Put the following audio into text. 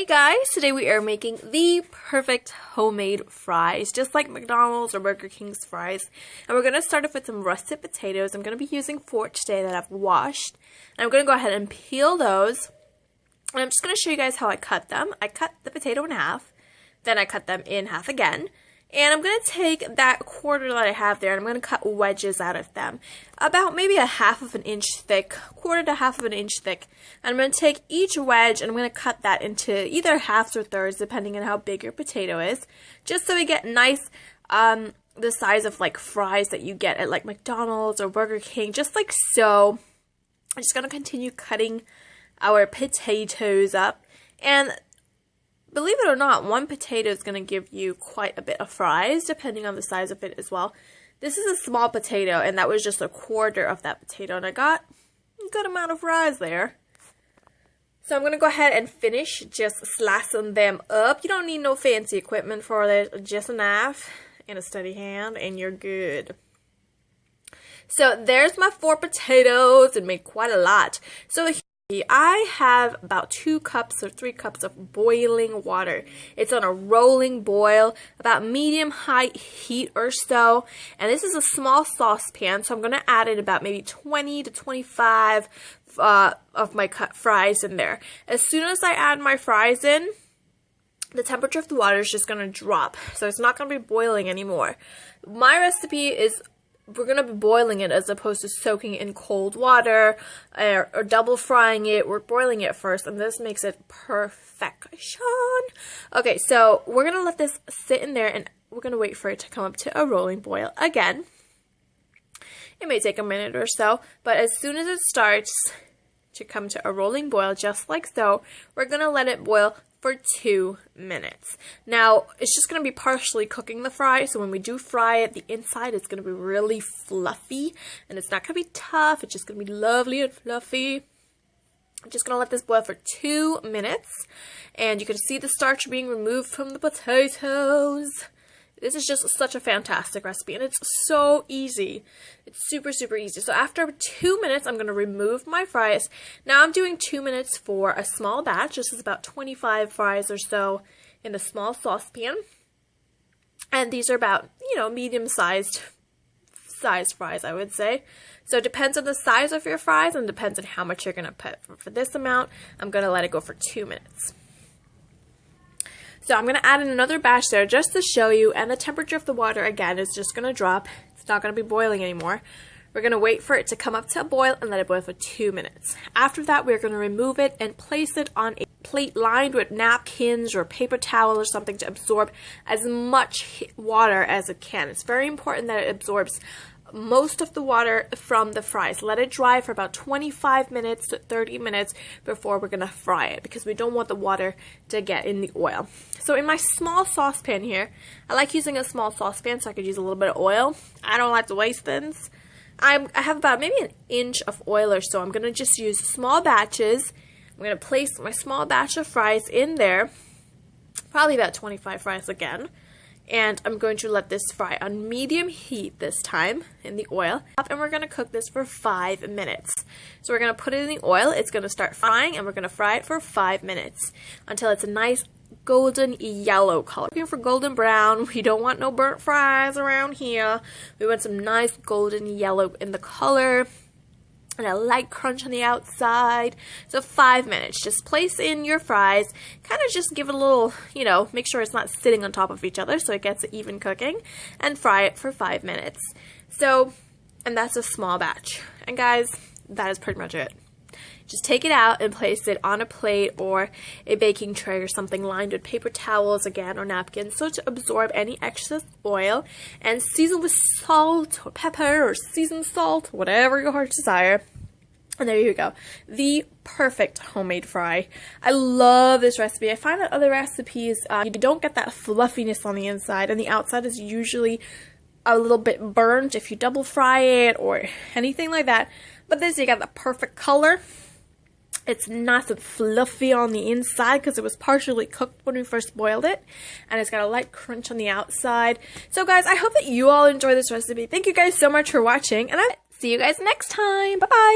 Hey guys, today we are making the perfect homemade fries, just like McDonald's or Burger King's fries. And we're going to start off with some russet potatoes. I'm going to be using 4 today that I've washed. And I'm going to go ahead and peel those. And I'm just going to show you guys how I cut them. I cut the potato in half, then I cut them in half again. And I'm going to take that quarter that I have there and I'm going to cut wedges out of them. About maybe a half of an inch thick, quarter to half of an inch thick. And I'm going to take each wedge and I'm going to cut that into either halves or thirds depending on how big your potato is. Just so we get nice, the size of like fries that you get at like McDonald's or Burger King. Just like so. I'm just going to continue cutting our potatoes up. And believe it or not, one potato is going to give you quite a bit of fries, depending on the size of it as well. This is a small potato, and that was just a quarter of that potato, and I got a good amount of fries there. So I'm going to go ahead and finish just slicing them up. You don't need no fancy equipment for this, just a knife and a steady hand, and you're good. So there's my 4 potatoes, and made quite a lot. So I have about 2 cups or 3 cups of boiling water. It's on a rolling boil, about medium-high heat or so. And this is a small saucepan, so I'm going to add in about maybe 20 to 25 of my cut fries in there. As soon as I add my fries in, the temperature of the water is just going to drop. So it's not going to be boiling anymore. My recipe is we're going to be boiling it as opposed to soaking it in cold water or double frying it. We're boiling it first, and this makes it perfection. Okay, so we're going to let this sit in there, and we're going to wait for it to come up to a rolling boil again. It may take a minute or so, but as soon as it starts to come to a rolling boil, just like so, we're going to let it boil for 2 minutes. Now, it's just going to be partially cooking the fry, so when we do fry it, the inside is going to be really fluffy, and it's not going to be tough, it's just going to be lovely and fluffy. I'm just going to let this boil for 2 minutes, and you can see the starch being removed from the potatoes. This is just such a fantastic recipe, and it's so easy. It's super, super easy. So after 2 minutes, I'm going to remove my fries. Now I'm doing 2 minutes for a small batch. This is about 25 fries or so in a small saucepan. And these are about, medium-sized fries, I would say. So it depends on the size of your fries and depends on how much you're going to put. For this amount, I'm going to let it go for 2 minutes. So I'm going to add in another batch there just to show you, and the temperature of the water again is just going to drop. It's not going to be boiling anymore. We're going to wait for it to come up to a boil and let it boil for 2 minutes. After that, we're going to remove it and place it on a plate lined with napkins or paper towel or something to absorb as much water as it can. It's very important that it absorbs most of the water from the fries. Let it dry for about 25 minutes to 30 minutes before we're going to fry it, because we don't want the water to get in the oil. So in my small saucepan here, I like using a small saucepan so I could use a little bit of oil. I don't like to waste things. I have about maybe an inch of oil or so. I'm going to just use small batches. I'm going to place my small batch of fries in there, probably about 25 fries again. And I'm going to let this fry on medium heat this time in the oil. And we're going to cook this for 5 minutes. So we're going to put it in the oil. It's going to start frying, and we're going to fry it for 5 minutes until it's a nice golden yellow color. Looking for golden brown. We don't want no burnt fries around here. We want some nice golden yellow in the color and a light crunch on the outside. So 5 minutes. Just place in your fries. Kind of just give it a little, make sure it's not sitting on top of each other so it gets even cooking. And fry it for 5 minutes. So, and that's a small batch. And guys, that is pretty much it. Just take it out and place it on a plate or a baking tray or something lined with paper towels again or napkins so to absorb any excess oil, and season with salt or pepper or seasoned salt, whatever your heart desire. And there you go. The perfect homemade fry. I love this recipe. I find that other recipes, you don't get that fluffiness on the inside, and the outside is usually a little bit burnt if you double fry it or anything like that. But this, you got the perfect color. It's nice and fluffy on the inside because it was partially cooked when we first boiled it. And it's got a light crunch on the outside. So guys, I hope that you all enjoy this recipe. Thank you guys so much for watching, and I'll see you guys next time. Bye-bye!